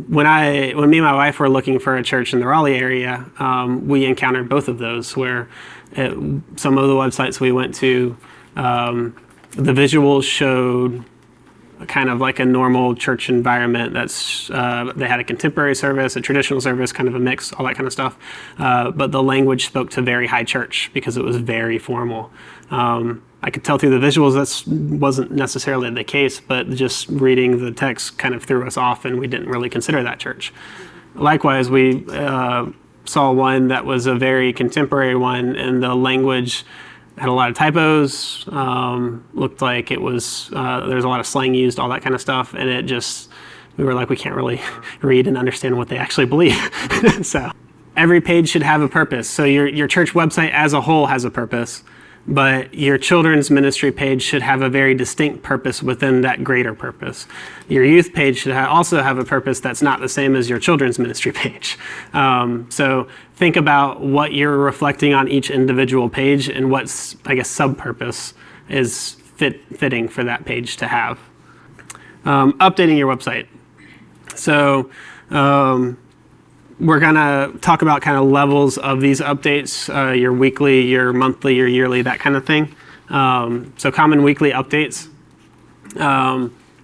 when me and my wife were looking for a church in the Raleigh area, we encountered both of those where some of the websites we went to, the visuals showed kind of like a normal church environment. They had a contemporary service, a traditional service, kind of a mix, all that kind of stuff. But the language spoke to very high church because it was very formal. I could tell through the visuals that wasn't necessarily the case, but just reading the text kind of threw us off and we didn't really consider that church. Likewise, we saw one that was a very contemporary one and the language had a lot of typos, looked like it was, there's a lot of slang used, all that kind of stuff, and we were like, we can't really read and understand what they actually believe. So every page should have a purpose. So your church website as a whole has a purpose, but your children's ministry page should have a very distinct purpose within that greater purpose. Your youth page should also have a purpose that's not the same as your children's ministry page. So think about what you're reflecting on each individual page and what's, I guess, sub-purpose is fitting for that page to have. Updating your website. So we're going to talk about kind of levels of these updates, your weekly, your monthly, your yearly, that kind of thing. So common weekly updates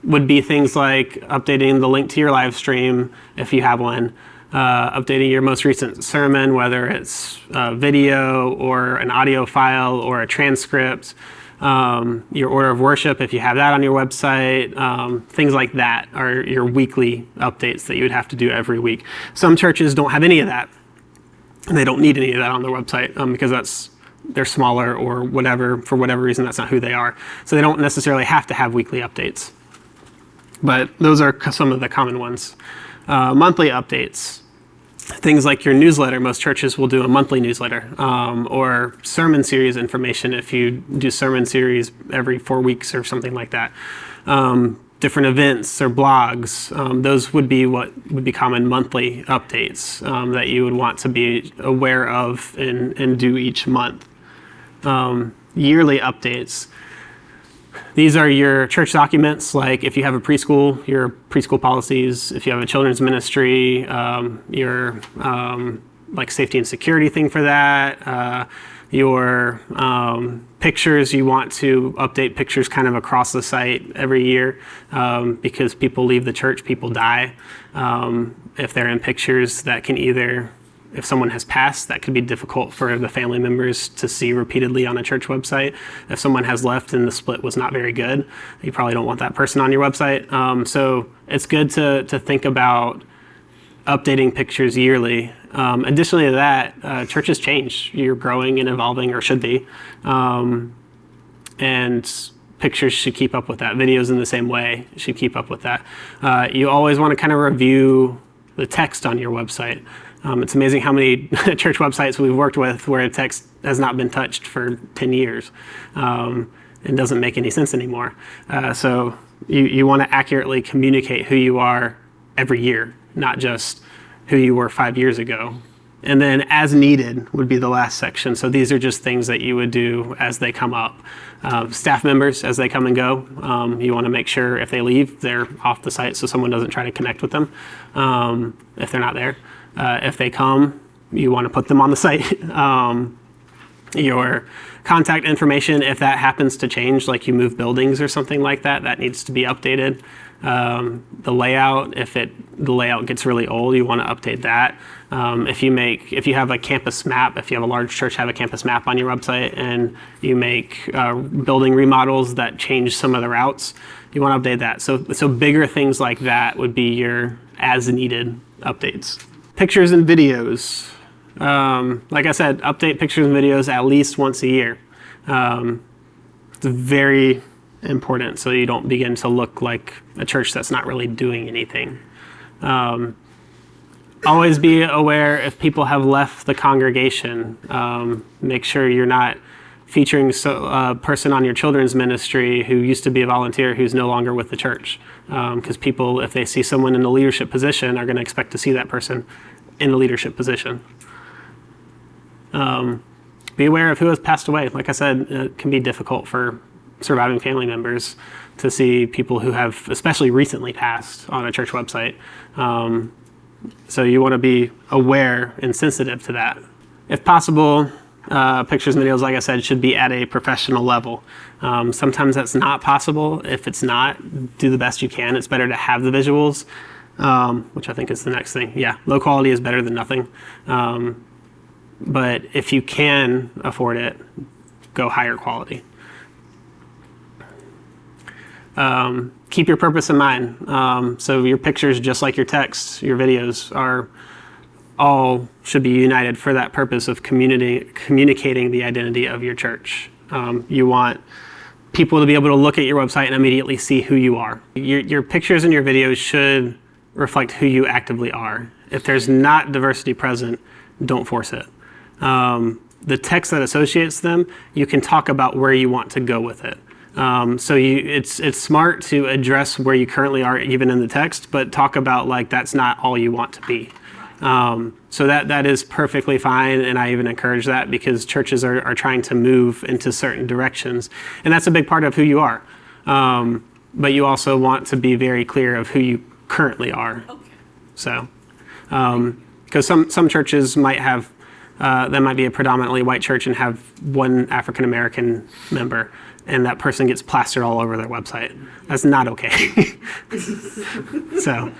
would be things like updating the link to your live stream if you have one, updating your most recent sermon, whether it's a video or an audio file or a transcript, your order of worship, if you have that on your website, things like that are your weekly updates that you would have to do every week. Some churches don't have any of that, and they don't need any of that on their website because they're smaller or whatever, for whatever reason, that's not who they are. So they don't necessarily have to have weekly updates. But those are some of the common ones. Monthly updates. Things like your newsletter, most churches will do a monthly newsletter, or sermon series information if you do sermon series every 4 weeks or something like that. Different events or blogs, those would be what would be common monthly updates that you would want to be aware of and do each month. Yearly updates. These are your church documents, like if you have a preschool, your preschool policies. If you have a children's ministry, your like safety and security thing for that. Your pictures, you want to update pictures kind of across the site every year because people leave the church, people die. If they're in pictures, that can either, if someone has passed, that could be difficult for the family members to see repeatedly on a church website. If someone has left and the split was not very good, you probably don't want that person on your website. So it's good to think about updating pictures yearly. Additionally to that, churches change. You're growing and evolving, or should be. And pictures should keep up with that. Videos in the same way should keep up with that. You always want to kind of review the text on your website. It's amazing how many church websites we've worked with where text has not been touched for 10 years and doesn't make any sense anymore. So you want to accurately communicate who you are every year, not just who you were 5 years ago. And then as needed would be the last section. So these are just things that you would do as they come up. Staff members, as they come and go, you want to make sure if they leave, they're off the site so someone doesn't try to connect with them if they're not there. If they come, you want to put them on the site. Your contact information, if that happens to change, like you move buildings or something like that, that needs to be updated. The layout, if the layout gets really old, you want to update that. If you have a campus map, if you have a large church, have a campus map on your website, and you make building remodels that change some of the routes, you want to update that. So bigger things like that would be your as needed updates. Pictures and videos. Like I said, update pictures and videos at least once a year. It's very important so you don't begin to look like a church that's not really doing anything. Always be aware if people have left the congregation. Make sure you're not featuring a person on your children's ministry who used to be a volunteer who's no longer with the church. Because people, if they see someone in a leadership position, are going to expect to see that person in a leadership position. Be aware of who has passed away. Like I said, it can be difficult for surviving family members to see people who have especially recently passed on a church website. So you want to be aware and sensitive to that. If possible, pictures and videos, like I said, should be at a professional level. Sometimes that's not possible. If it's not, do the best you can. It's better to have the visuals, which I think is the next thing. Yeah, low quality is better than nothing. But if you can afford it, go higher quality. Keep your purpose in mind. So your pictures, just like your texts, your videos, should be united for that purpose of communicating the identity of your church. You want people to be able to look at your website and immediately see who you are. Your pictures and your videos should reflect who you actively are. If there's not diversity present, don't force it. The text that associates them, you can talk about where you want to go with it. So it's smart to address where you currently are, even in the text, but talk about like that's not all you want to be. So that is perfectly fine, and I even encourage that because churches are trying to move into certain directions, and that's a big part of who you are. But you also want to be very clear of who you currently are. Okay. So, because some churches might have. That might be a predominantly white church and have one African American member, and that person gets plastered all over their website. That's not okay. So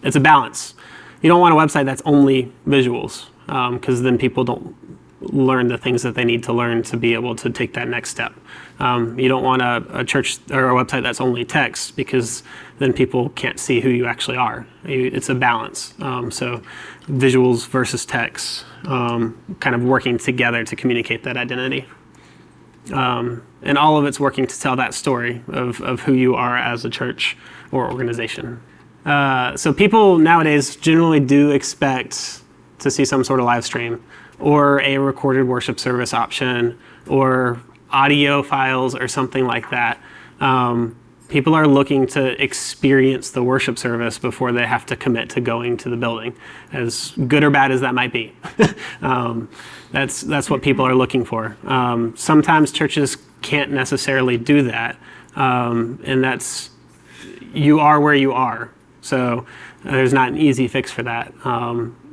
it's a balance. You don't want a website that's only visuals, because then people don't learn the things that they need to learn to be able to take that next step. You don't want a church or a website that's only text, because then people can't see who you actually are. It's a balance. So visuals versus text, kind of working together to communicate that identity. And all of it's working to tell that story of who you are as a church or organization. So people nowadays generally do expect to see some sort of live stream or a recorded worship service option or audio files or something like that. People are looking to experience the worship service before they have to commit to going to the building, as good or bad as that might be. That's what people are looking for. Sometimes churches can't necessarily do that. And that's, you are where you are. So there's not an easy fix for that.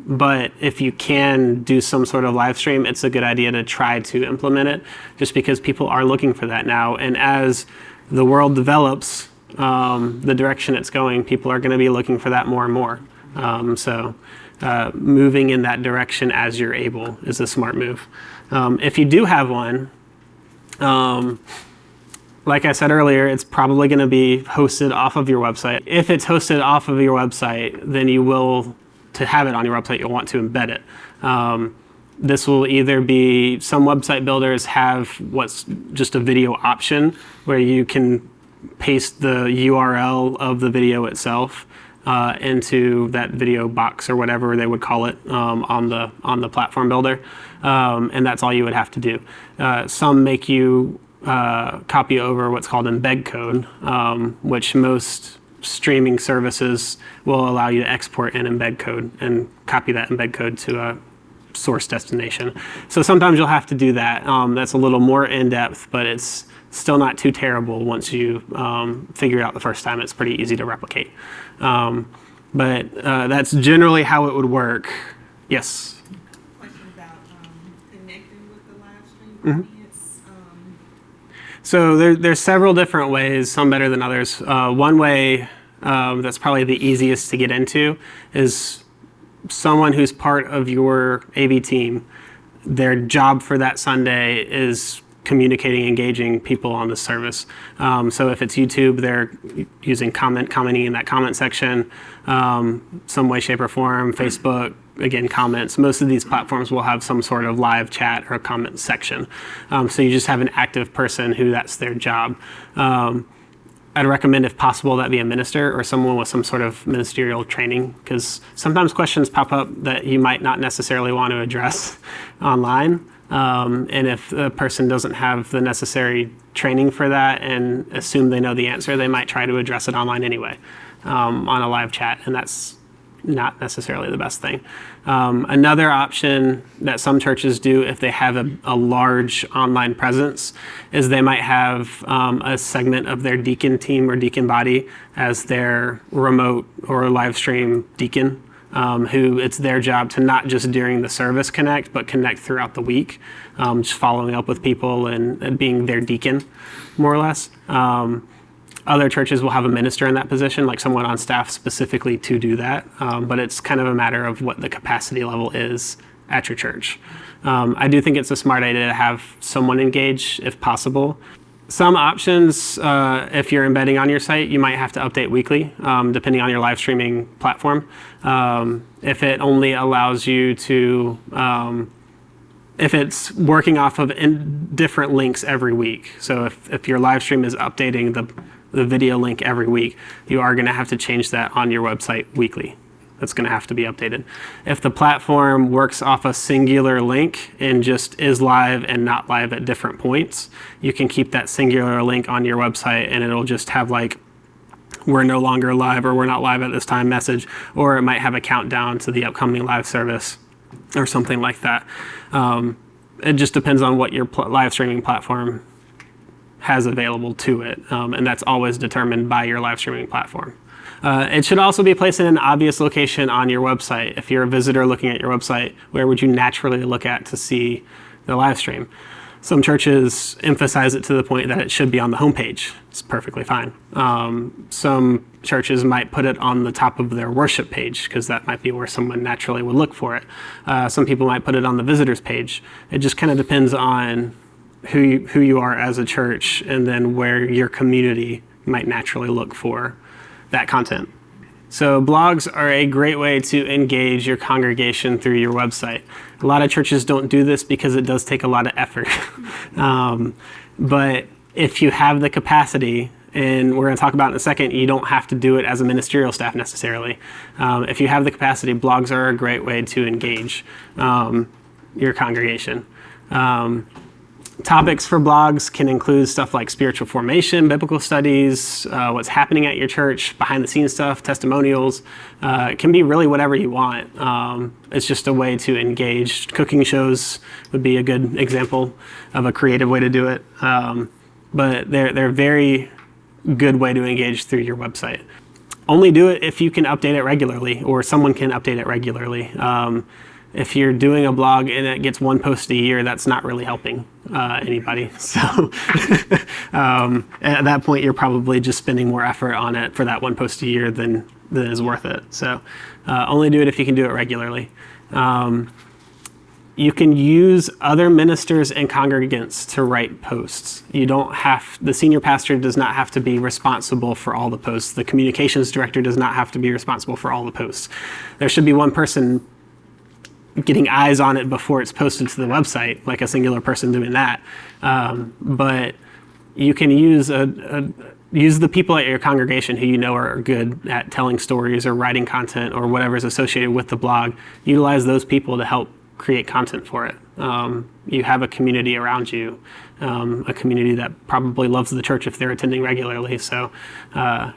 But if you can do some sort of live stream, it's a good idea to try to implement it, just because people are looking for that now. And as the world develops, the direction it's going, people are going to be looking for that more and more. So moving in that direction as you're able is a smart move. If you do have one, like I said earlier, it's probably going to be hosted off of your website. If it's hosted off of your website, then you will, to have it on your website, you'll want to embed it. This will either be, some website builders have what's just a video option where you can paste the URL of the video itself into that video box or whatever they would call it on the platform builder, and that's all you would have to do. Some make you copy over what's called embed code, which most streaming services will allow you to export an embed code and copy that embed code to a source destination. So sometimes you'll have to do that. That's a little more in-depth, but it's still not too terrible once you figure it out the first time. It's pretty easy to replicate. But that's generally how it would work. Yes? Question about connecting with the live stream Mhm. audience. So there's several different ways, some better than others. One way that's probably the easiest to get into is someone who's part of your AV team. Their job for that Sunday is communicating, engaging people on the service. So if it's YouTube, they're using commenting in that comment section, some way, shape, or form. Facebook, again, comments. Most of these platforms will have some sort of live chat or comment section. So you just have an active person who that's their job. I'd recommend, if possible, that be a minister or someone with some sort of ministerial training, because sometimes questions pop up that you might not necessarily want to address online. And if the person doesn't have the necessary training for that and assume they know the answer, they might try to address it online anyway, on a live chat, and that's not necessarily the best thing. Another option that some churches do if they have a large online presence is they might have a segment of their deacon team or deacon body as their remote or live stream deacon, who it's their job to not just during the service connect, but connect throughout the week, just following up with people and being their deacon, more or less. Other churches will have a minister in that position, like someone on staff specifically to do that, but it's kind of a matter of what the capacity level is at your church. I do think it's a smart idea to have someone engage if possible. Some options, if you're embedding on your site, you might have to update weekly, depending on your live streaming platform. If it only allows you to, if it's working off of different links every week. So if your live stream is updating the video link every week, you are going to have to change that on your website weekly. That's going to have to be updated. If the platform works off a singular link and just is live and not live at different points, you can keep that singular link on your website and it'll just have like, we're no longer live or we're not live at this time message, or it might have a countdown to the upcoming live service or something like that. It just depends on what your live streaming platform has available to it, and that's always determined by your live streaming platform. It should also be placed in an obvious location on your website. If you're a visitor looking at your website, where would you naturally look at to see the live stream? Some churches emphasize it to the point that it should be on the homepage. It's perfectly fine. Some churches might put it on the top of their worship page because that might be where someone naturally would look for it. Some people might put it on the visitors page. It just kind of depends on who you are as a church and then where your community might naturally look for that content. So blogs are a great way to engage your congregation through your website. A lot of churches don't do this because it does take a lot of effort. But if you have the capacity, and we're going to talk about in a second, you don't have to do it as a ministerial staff necessarily. If you have the capacity, blogs are a great way to engage your congregation. Topics for blogs can include stuff like spiritual formation, biblical studies, what's happening at your church, behind the scenes stuff, testimonials. It can be really whatever you want. It's just a way to engage. Cooking shows would be a good example of a creative way to do it. But they're very good way to engage through your website. Only do it if you can update it regularly, or someone can update it regularly. If you're doing a blog and it gets one post a year, that's not really helping anybody. So at that point, you're probably just spending more effort on it for that one post a year than is worth it. So only do it if you can do it regularly. You can use other ministers and congregants to write posts. The senior pastor does not have to be responsible for all the posts. The communications director does not have to be responsible for all the posts. There should be one person getting eyes on it before it's posted to the website, like a singular person doing that. But you can use the people at your congregation who you know are good at telling stories or writing content or whatever is associated with the blog. Utilize those people to help create content for it. You have a community around you, a community that probably loves the church if they're attending regularly. So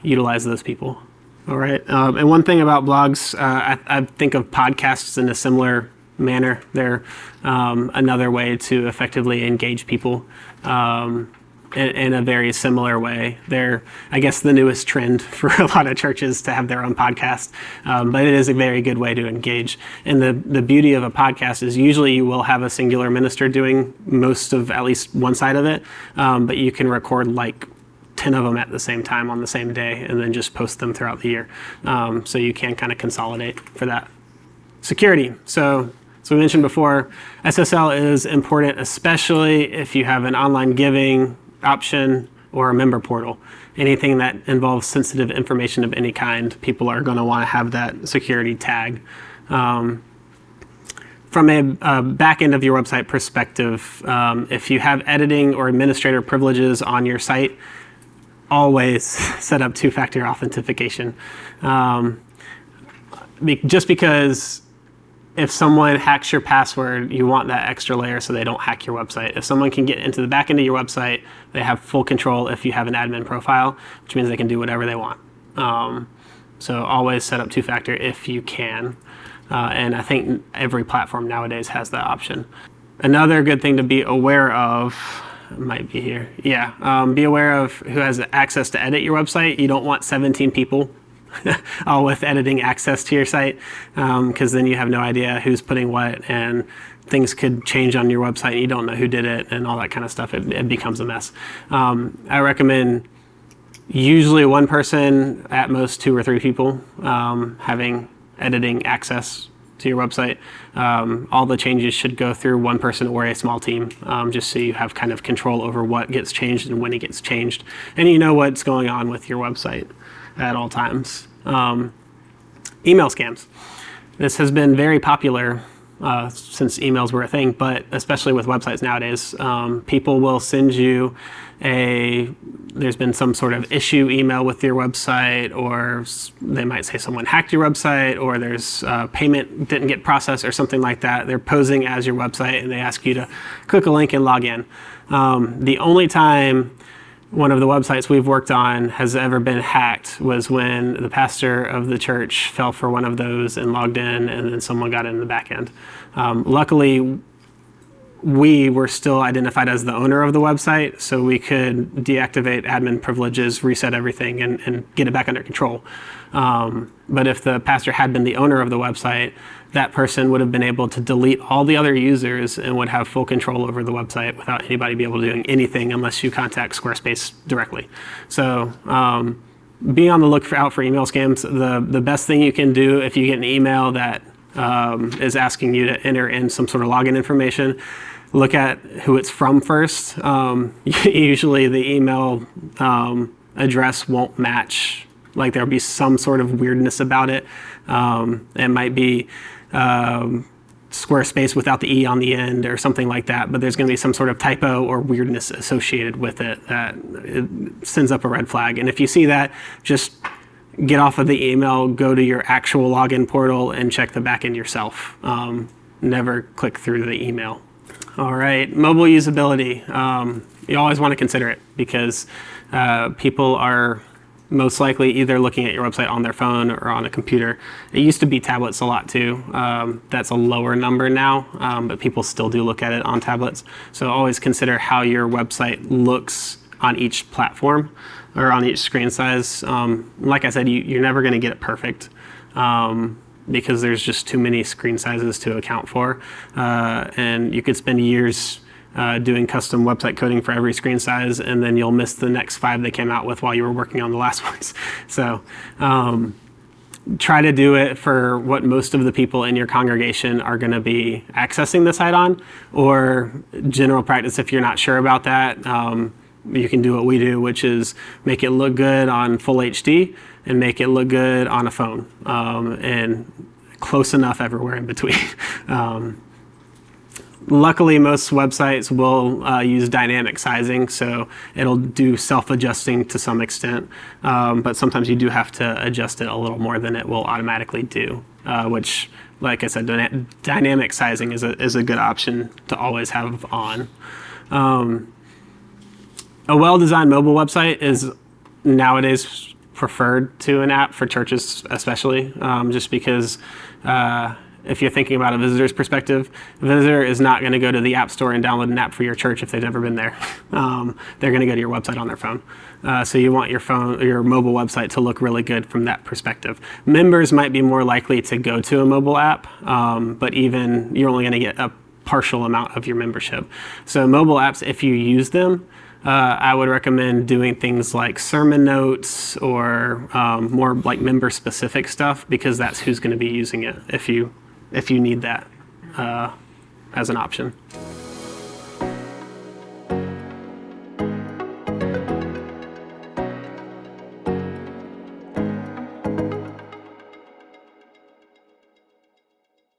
utilize those people. All right. And one thing about blogs, I think of podcasts in a similar manner. They're another way to effectively engage people in a very similar way. They're, I guess, the newest trend for a lot of churches to have their own podcast, but it is a very good way to engage. And the beauty of a podcast is usually you will have a singular minister doing most of at least one side of it, but you can record like 10 of them at the same time on the same day and then just post them throughout the year. So you can kind of consolidate for that. Security. So we mentioned before, SSL is important, especially if you have an online giving option or a member portal. Anything that involves sensitive information of any kind, people are going to want to have that security tag. From a back end of your website perspective, if you have editing or administrator privileges on your site, always set up two-factor authentication. Just because if someone hacks your password, you want that extra layer so they don't hack your website. If someone can get into the back end of your website, they have full control if you have an admin profile, which means they can do whatever they want. So always set up two-factor if you can. And I think every platform nowadays has that option. Another good thing to be aware of, might be here. Yeah, be aware of who has access to edit your website. You don't want 17 people all with editing access to your site, because then you have no idea who's putting what, and things could change on your website and you don't know who did it and all that kind of stuff. It becomes a mess. I recommend usually one person, at most 2 or 3 people, having editing access to your website. All the changes should go through one person or a small team, just so you have kind of control over what gets changed and when it gets changed, and you know what's going on with your website at all times. Email scams. This has been very popular since emails were a thing, but especially with websites nowadays. People will send you there's been some sort of issue email with your website, or they might say someone hacked your website, or there's payment didn't get processed or something like that. They're posing as your website and they ask you to click a link and log in. The only time one of the websites we've worked on has ever been hacked was when the pastor of the church fell for one of those and logged in, and then someone got in the back end. Luckily, we were still identified as the owner of the website, so we could deactivate admin privileges, reset everything, and get it back under control. But if the pastor had been the owner of the website, that person would have been able to delete all the other users and would have full control over the website without anybody be able to do anything unless you contact Squarespace directly. So be on the lookout for email scams. The best thing you can do if you get an email that is asking you to enter in some sort of login information, look at who it's from first. Usually the email address won't match. Like there'll be some sort of weirdness about it. It might be Squarespace without the E on the end or something like that, but there's going to be some sort of typo or weirdness associated with it that it sends up a red flag. And if you see that, just get off of the email, go to your actual login portal and check the backend yourself. Never click through the email. All right, mobile usability. You always want to consider it because people are most likely either looking at your website on their phone or on a computer. It used to be tablets a lot too. That's a lower number now, but people still do look at it on tablets. So always consider how your website looks on each platform or on each screen size. Like I said, you're never going to get it perfect. Because there's just too many screen sizes to account for. And you could spend years doing custom website coding for every screen size, and then you'll miss the next 5 they came out with while you were working on the last ones. So try to do it for what most of the people in your congregation are going to be accessing the site on, or general practice if you're not sure about that. You can do what we do, which is make it look good on full HD and make it look good on a phone, and close enough everywhere in between. Luckily, most websites will use dynamic sizing, so it'll do self-adjusting to some extent, but sometimes you do have to adjust it a little more than it will automatically do, which, like I said, dynamic sizing is a good option to always have on. A well-designed mobile website is nowadays preferred to an app for churches, especially, just because if you're thinking about a visitor's perspective, a visitor is not going to go to the App Store and download an app for your church if they've never been there. They're going to go to your website on their phone. So you want your mobile website to look really good from that perspective. Members might be more likely to go to a mobile app, but even you're only going to get a partial amount of your membership. So mobile apps, if you use them, I would recommend doing things like sermon notes or more like member-specific stuff, because that's who's going to be using it if you need that as an option.